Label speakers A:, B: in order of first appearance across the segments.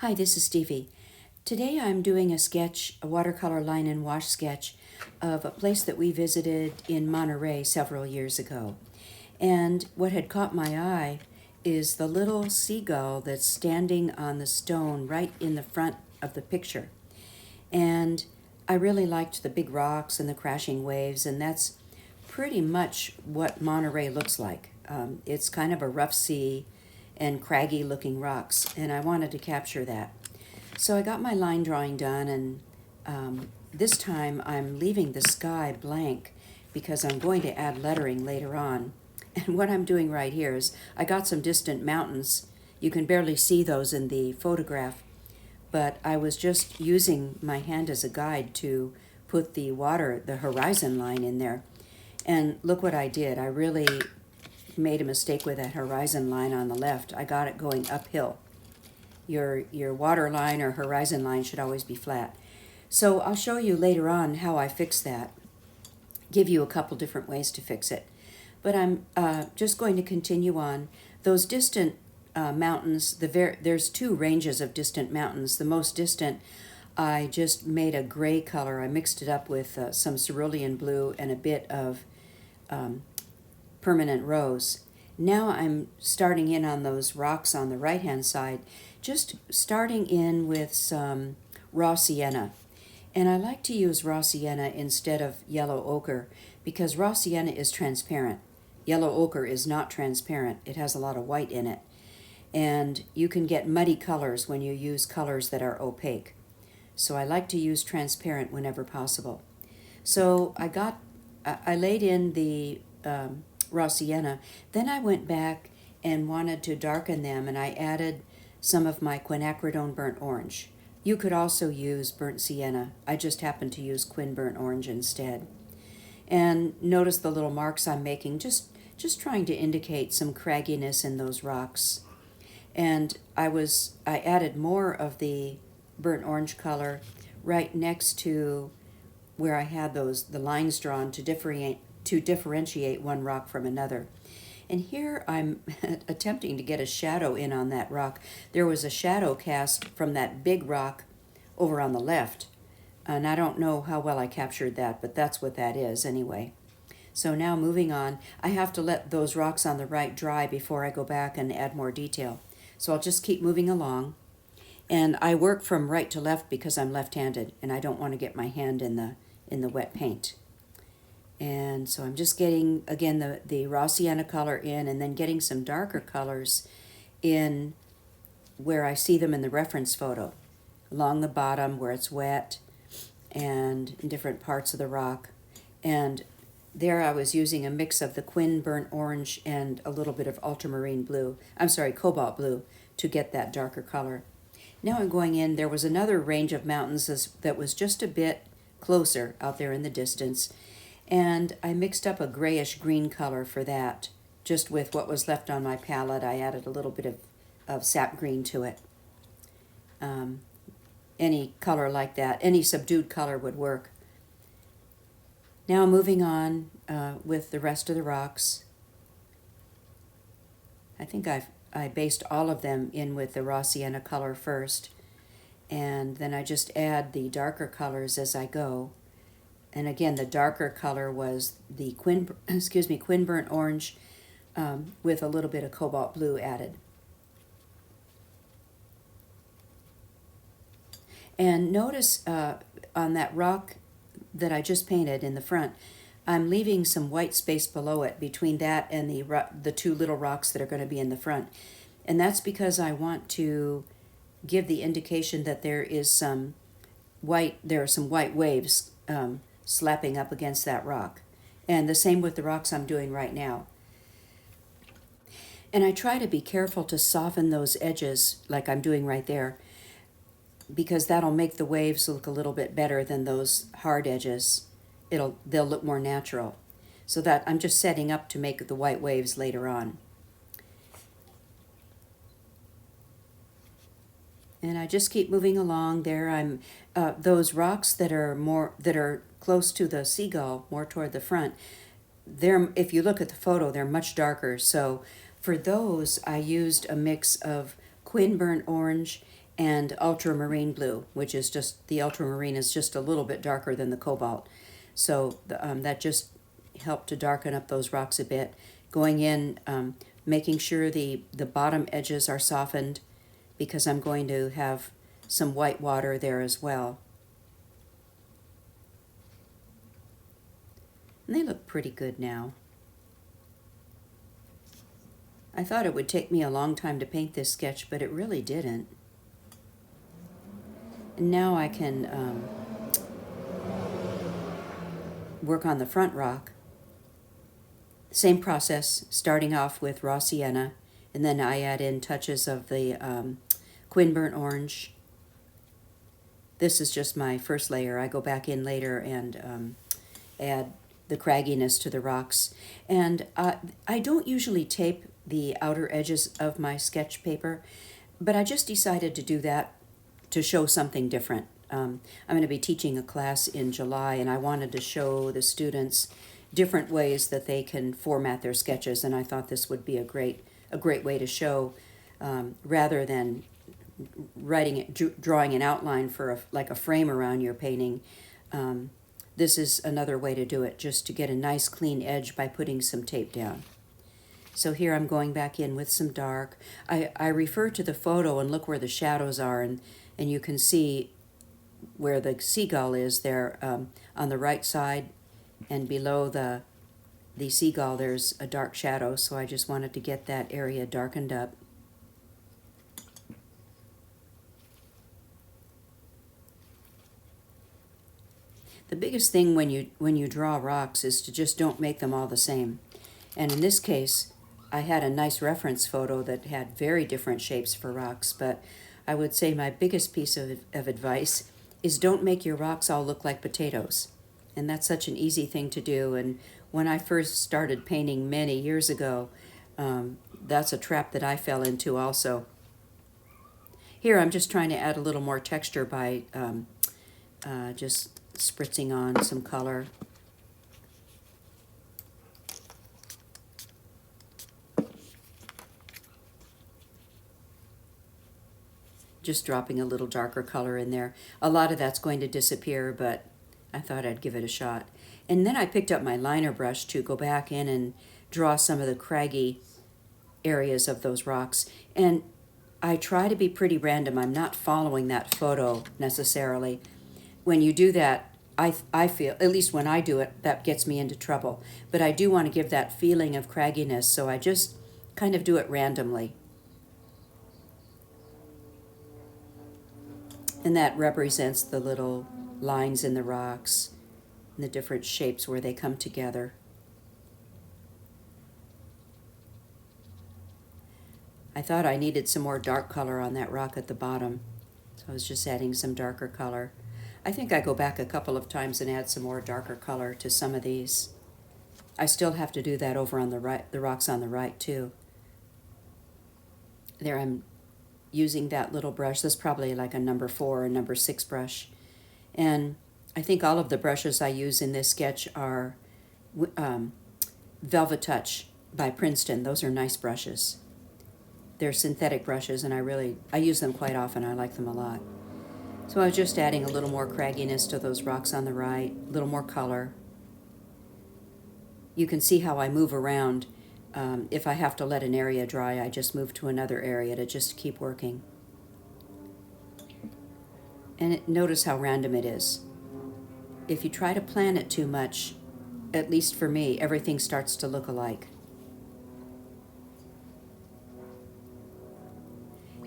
A: Hi, this is Stevie. Today I'm doing a sketch, a watercolor line and wash sketch of a place that we visited in Monterey several years ago. And what had caught my eye is the little seagull that's standing on the stone right in the front of the picture. And I really liked the big rocks and the crashing waves, and that's pretty much what Monterey looks like. It's kind of a rough sea and craggy looking rocks, and I wanted to capture that. So I got my line drawing done, and this time I'm leaving the sky blank because I'm going to add lettering later on. And what I'm doing right here is I got some distant mountains. You can barely see those in the photograph, but I was just using my hand as a guide to put the water, the horizon line in there. And look what I did. I really made a mistake with that horizon line on the left. I got it going uphill. Your water line or horizon line should always be flat. So I'll show you later on how I fix that, give you a couple different ways to fix it. But I'm just going to continue on. Those distant mountains, there's two ranges of distant mountains. The most distant, I just made a gray color. I mixed it up with some cerulean blue and a bit of permanent rose. Now I'm starting in on those rocks on the right-hand side, just starting in with some raw sienna. And I like to use raw sienna instead of yellow ochre because raw sienna is transparent. Yellow ochre is not transparent. It has a lot of white in it. And you can get muddy colors when you use colors that are opaque. So I like to use transparent whenever possible. So I laid in the raw sienna. Then I went back and wanted to darken them, and I added some of my quinacridone burnt orange. You could also use burnt sienna. I just happened to use quin burnt orange instead. And notice the little marks I'm making, just trying to indicate some cragginess in those rocks. And I added more of the burnt orange color right next to where I had the lines drawn to differentiate one rock from another. And here I'm attempting to get a shadow in on that rock. There was a shadow cast from that big rock over on the left. And I don't know how well I captured that, but that's what that is anyway. So now moving on, I have to let those rocks on the right dry before I go back and add more detail. So I'll just keep moving along. And I work from right to left because I'm left-handed and I don't want to get my hand in the wet paint. And so I'm just getting, again, the raw sienna color in and then getting some darker colors in where I see them in the reference photo, along the bottom where it's wet and in different parts of the rock. And there I was using a mix of the quin burnt orange and a little bit of ultramarine blue, cobalt blue, to get that darker color. Now I'm going in, there was another range of mountains that was just a bit closer out there in the distance, and I mixed up a grayish green color for that. Just with what was left on my palette, I added a little bit of sap green to it. Any color like that, any subdued color would work. Now moving on with the rest of the rocks. I think I based all of them in with the raw sienna color first, and then I just add the darker colors as I go. And again, the darker color was the quin burnt orange with a little bit of cobalt blue added. And notice on that rock that I just painted in the front, I'm leaving some white space below it between that and the two little rocks that are going to be in the front. And that's because I want to give the indication that there are some white waves slapping up against that rock. And the same with the rocks I'm doing right now. And I try to be careful to soften those edges like I'm doing right there, because that'll make the waves look a little bit better than those hard edges. They'll look more natural. So that I'm just setting up to make the white waves later on. And I just keep moving along there. I'm those rocks that are close to the seagull, more toward the front. If you look at the photo, they're much darker. So for those, I used a mix of quin burnt orange and ultramarine blue, which is just, the ultramarine is just a little bit darker than the cobalt. So that just helped to darken up those rocks a bit. Going in, making sure the bottom edges are softened, because I'm going to have some white water there as well. And they look pretty good now. I thought it would take me a long time to paint this sketch, but it really didn't. And now I can work on the front rock. Same process, starting off with raw sienna, and then I add in touches of the Quin burnt orange. This is just my first layer. I go back in later and add the cragginess to the rocks. And I don't usually tape the outer edges of my sketch paper, but I just decided to do that to show something different. I'm going to be teaching a class in July, and I wanted to show the students different ways that they can format their sketches, and I thought this would be a great way to show, rather than drawing an outline for like a frame around your painting. This is another way to do it, just to get a nice clean edge by putting some tape down. So here I'm going back in with some dark. I refer to the photo and look where the shadows are, and you can see where the seagull is there on the right side, and below the seagull there's a dark shadow, so I just wanted to get that area darkened up. The biggest thing when you draw rocks is to just don't make them all the same. And in this case, I had a nice reference photo that had very different shapes for rocks, but I would say my biggest piece of advice is don't make your rocks all look like potatoes. And that's such an easy thing to do. And when I first started painting many years ago, that's a trap that I fell into also. Here I'm just trying to add a little more texture by just spritzing on some color. Just dropping a little darker color in there. A lot of that's going to disappear, but I thought I'd give it a shot. And then I picked up my liner brush to go back in and draw some of the craggy areas of those rocks. And I try to be pretty random. I'm not following that photo necessarily. When you do that, I feel, at least when I do it, that gets me into trouble. But I do want to give that feeling of cragginess, so I just kind of do it randomly. And that represents the little lines in the rocks and the different shapes where they come together. I thought I needed some more dark color on that rock at the bottom, so I was just adding some darker color. I think I go back a couple of times and add some more darker color to some of these. I still have to do that over on the right, the rocks on the right too. There I'm using that little brush. That's probably like a number 4 or number 6 brush. And I think all of the brushes I use in this sketch are Velvet Touch by Princeton. Those are nice brushes. They're synthetic brushes, and I use them quite often. I like them a lot. So I was just adding a little more cragginess to those rocks on the right, a little more color. You can see how I move around. If I have to let an area dry, I just move to another area to just keep working. And notice how random it is. If you try to plan it too much, at least for me, everything starts to look alike.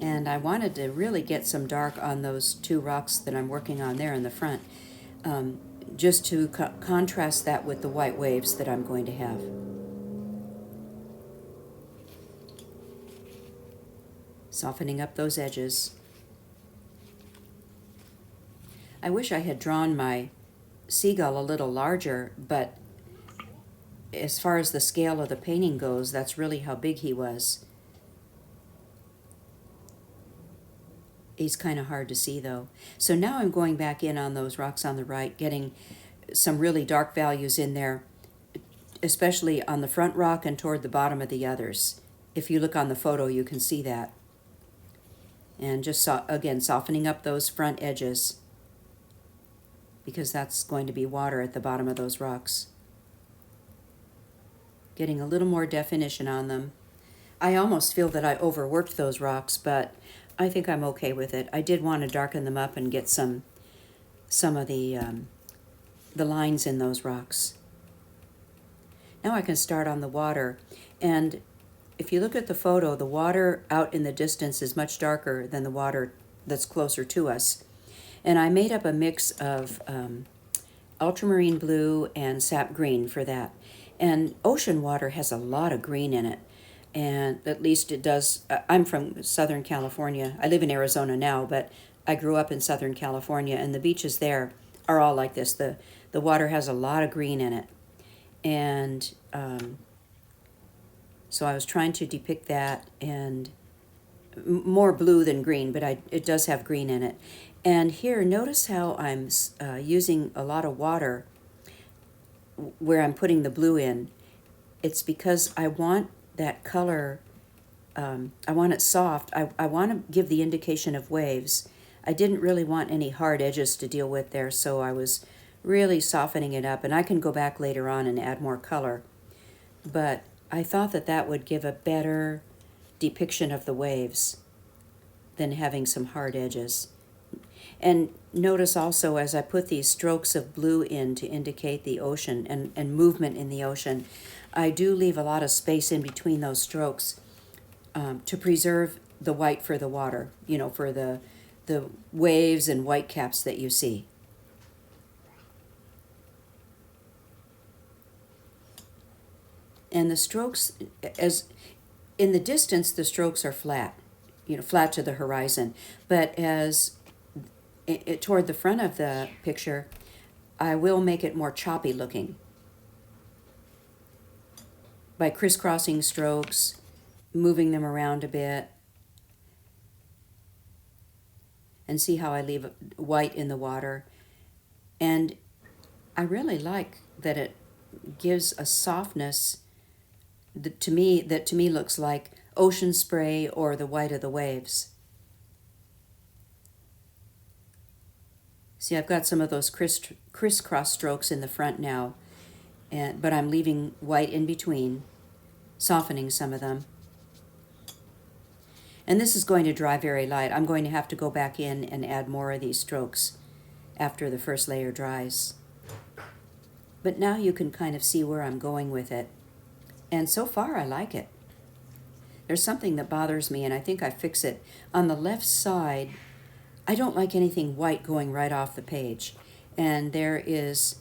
A: And I wanted to really get some dark on those 2 rocks that I'm working on there in the front, just to contrast that with the white waves that I'm going to have. Softening up those edges. I wish I had drawn my seagull a little larger, but as far as the scale of the painting goes, that's really how big he was. He's kind of hard to see though. So now I'm going back in on those rocks on the right, getting some really dark values in there, especially on the front rock and toward the bottom of the others. If you look on the photo, you can see that. And just, again, softening up those front edges, because that's going to be water at the bottom of those rocks. Getting a little more definition on them. I almost feel that I overworked those rocks, but I think I'm okay with it. I did want to darken them up and get some of the lines in those rocks. Now I can start on the water, and if you look at the photo, the water out in the distance is much darker than the water that's closer to us. And I made up a mix of ultramarine blue and sap green for that. And ocean water has a lot of green in it, and at least it does. I'm from Southern California. I live in Arizona now, but I grew up in Southern California, and the beaches there are all like this. The water has a lot of green in it. And so I was trying to depict that, and more blue than green, but it does have green in it. And here, notice how I'm using a lot of water where I'm putting the blue in. It's because I want that color, I want it soft. I want to give the indication of waves. I didn't really want any hard edges to deal with there, so I was really softening it up. And I can go back later on and add more color. But I thought that that would give a better depiction of the waves than having some hard edges. And notice also, as I put these strokes of blue in to indicate the ocean and movement in the ocean, I do leave a lot of space in between those strokes to preserve the white for the water, you know, for the waves and white caps that you see. And the strokes, as in the distance, the strokes are flat, you know, flat to the horizon. But as toward the front of the picture, I will make it more choppy looking by crisscrossing strokes, moving them around a bit. And see how I leave white in the water. And I really like that it gives a softness that to me looks like ocean spray or the white of the waves. See, I've got some of those crisscross strokes in the front now, but I'm leaving white in between, softening some of them. And this is going to dry very light. I'm going to have to go back in and add more of these strokes after the first layer dries. But now you can kind of see where I'm going with it. And so far, I like it. There's something that bothers me, and I think I fix it. On the left side, I don't like anything white going right off the page. And there is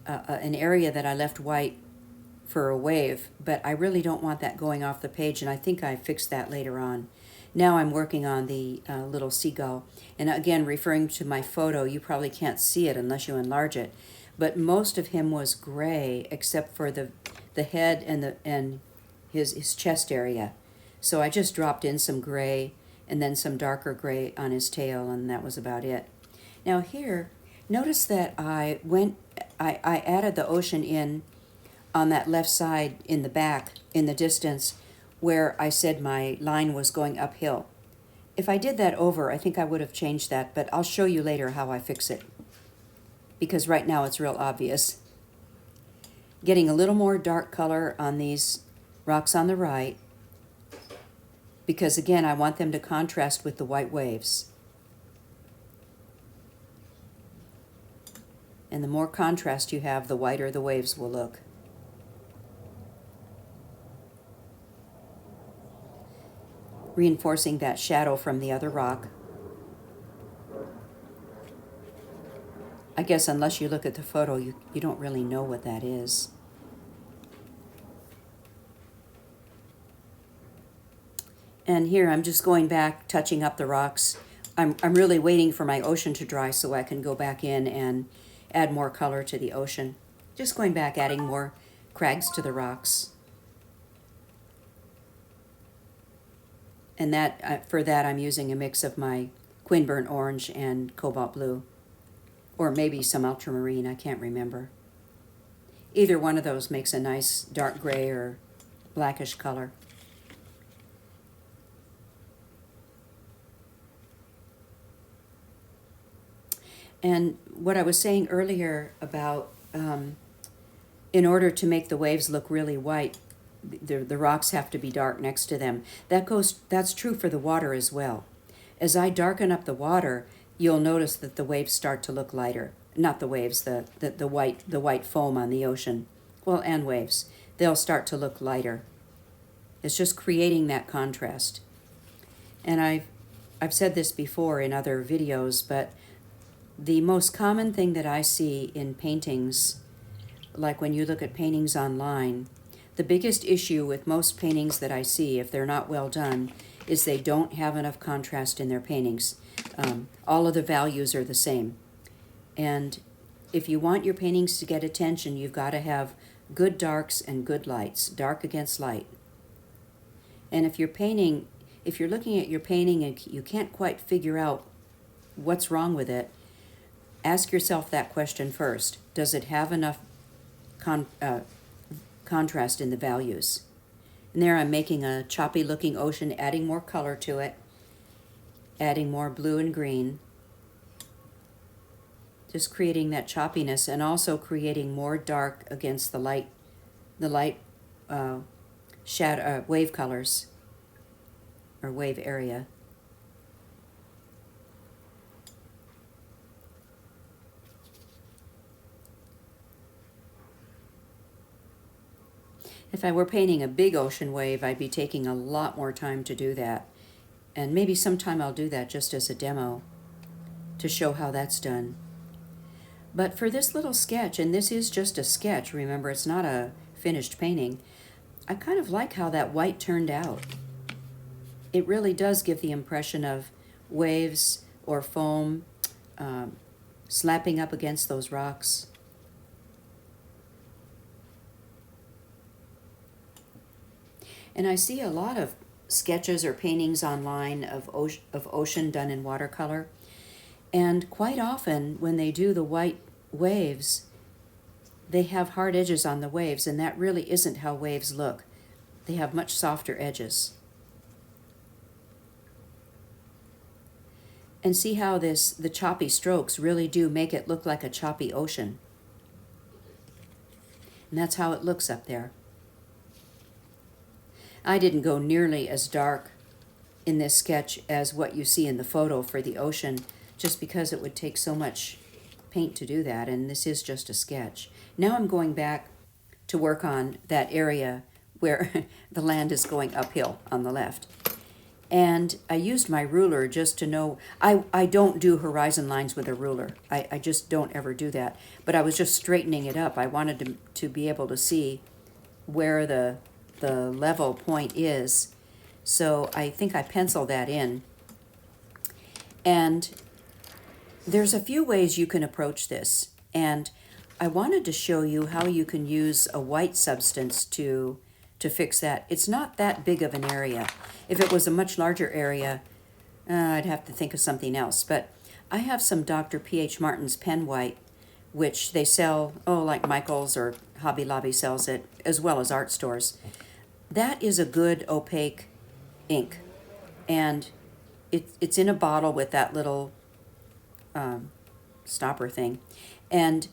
A: an area that I left white for a wave, but I really don't want that going off the page, and I think I fixed that later on. Now I'm working on the little seagull. And again, referring to my photo, you probably can't see it unless you enlarge it. But most of him was gray, except for the head and his chest area. So I just dropped in some gray and then some darker gray on his tail, and that was about it. Now here, notice that I added the ocean in on that left side in the back, in the distance, where I said my line was going uphill. If I did that over, I think I would have changed that, but I'll show you later how I fix it, because right now it's real obvious. Getting a little more dark color on these rocks on the right, because again, I want them to contrast with the white waves. And the more contrast you have, the whiter the waves will look. Reinforcing that shadow from the other rock. I guess unless you look at the photo, you don't really know what that is. And here I'm just going back, touching up the rocks. I'm really waiting for my ocean to dry so I can go back in and add more color to the ocean. Just going back, adding more crags to the rocks. And for that I'm using a mix of my Quinburn orange and cobalt blue. Or maybe some ultramarine, I can't remember. Either one of those makes a nice dark gray or blackish color. And what I was saying earlier about in order to make the waves look really white, the rocks have to be dark next to them. That's true for the water as well. As I darken up the water, you'll notice that the waves start to look lighter. Not the waves, the white foam on the ocean. Well, and waves. They'll start to look lighter. It's just creating that contrast. And I've said this before in other videos, but the most common thing that I see in paintings, like when you look at paintings online, the biggest issue with most paintings that I see, if they're not well done, is they don't have enough contrast in their paintings. All of the values are the same. And if you want your paintings to get attention, you've got to have good darks and good lights, dark against light. And if you're looking at your painting and you can't quite figure out what's wrong with it, ask yourself that question first. Does it have enough contrast in the values? And there I'm making a choppy looking ocean, adding more color to it, adding more blue and green, just creating that choppiness, and also creating more dark against the light shadow, wave colors, or wave area. If I were painting a big ocean wave, I'd be taking a lot more time to do that. And maybe sometime I'll do that just as a demo to show how that's done. But for this little sketch, and this is just a sketch, remember it's not a finished painting, I kind of like how that white turned out. It really does give the impression of waves or foam slapping up against those rocks. And I see a lot of sketches or paintings online of ocean done in watercolor. And quite often when they do the white waves, they have hard edges on the waves, and that really isn't how waves look. They have much softer edges. And see how the choppy strokes really do make it look like a choppy ocean. And that's how it looks up there. I didn't go nearly as dark in this sketch as what you see in the photo for the ocean, just because it would take so much paint to do that, and this is just a sketch. Now I'm going back to work on that area where the land is going uphill on the left. And I used my ruler just to know, I don't do horizon lines with a ruler. I just don't ever do that. But I was just straightening it up. I wanted to be able to see where the level point is. So I think I penciled that in. And there's a few ways you can approach this. And I wanted to show you how you can use a white substance to fix that. It's not that big of an area. If it was a much larger area, I'd have to think of something else. But I have some Dr. P.H. Martin's pen white, which they sell, like Michael's or Hobby Lobby sells it, as well as art stores. That is a good opaque ink. And it's in a bottle with that little stopper thing. And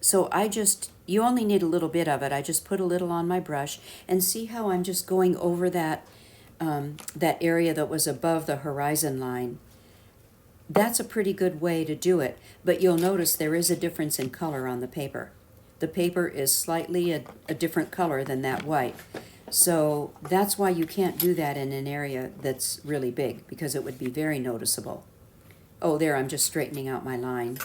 A: so you only need a little bit of it. I just put a little on my brush, and see how I'm just going over that area that was above the horizon line. That's a pretty good way to do it, but you'll notice there is a difference in color on the paper. The paper is slightly a different color than that white. So that's why you can't do that in an area that's really big, because it would be very noticeable. Oh, there, I'm just straightening out my line.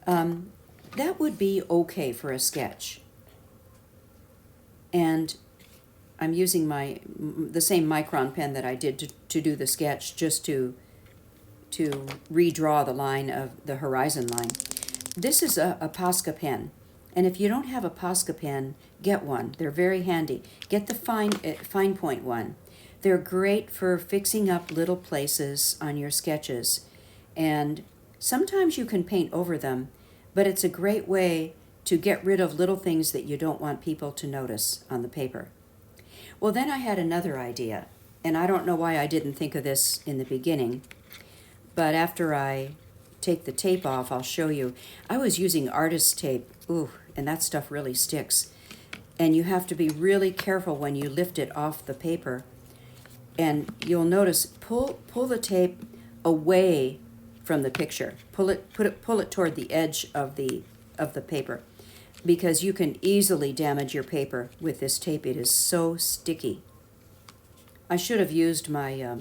A: That would be okay for a sketch. And I'm using the same micron pen that I did to do the sketch, just to redraw the line of the horizon line. This is a Posca pen. And if you don't have a Posca pen, get one. They're very handy. Get the fine point one. They're great for fixing up little places on your sketches. And sometimes you can paint over them, but it's a great way to get rid of little things that you don't want people to notice on the paper. Well, then I had another idea, and I don't know why I didn't think of this in the beginning, but after I take the tape off, I'll show you. I was using artist tape, ooh, and that stuff really sticks. And you have to be really careful when you lift it off the paper. And you'll notice, pull the tape away from the picture. Pull it toward the edge of the paper, because you can easily damage your paper with this tape. It is so sticky. I should have used my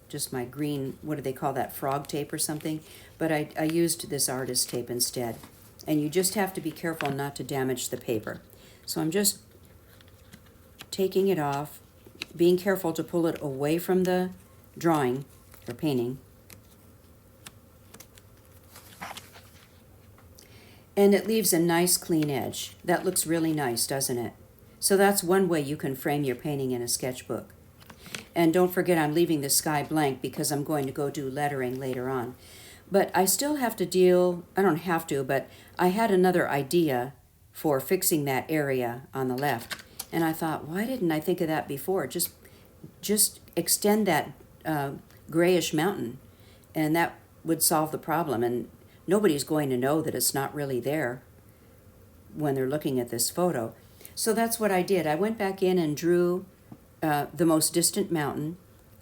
A: just my green, what do they call that, frog tape or something, but I used this artist tape instead. And you just have to be careful not to damage the paper. So I'm just taking it off, being careful to pull it away from the drawing or painting. And it leaves a nice clean edge. That looks really nice, doesn't it? So that's one way you can frame your painting in a sketchbook. And don't forget, I'm leaving the sky blank because I'm going to go do lettering later on. But I still have to deal, I don't have to, but I had another idea for fixing that area on the left. And I thought, why didn't I think of that before? Just extend that grayish mountain, and that would solve the problem. And nobody's going to know that it's not really there when they're looking at this photo. So that's what I did. I went back in and drew the most distant mountain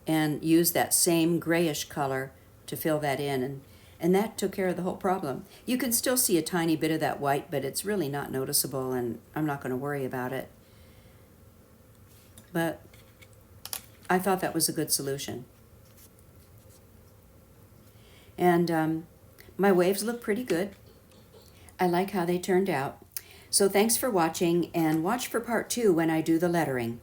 A: and used that same grayish color to fill that in, and that took care of the whole problem. You can still see a tiny bit of that white, but it's really not noticeable, and I'm not going to worry about it. But I thought that was a good solution. And my waves look pretty good. I like how they turned out. So thanks for watching, and watch for part 2 when I do the lettering.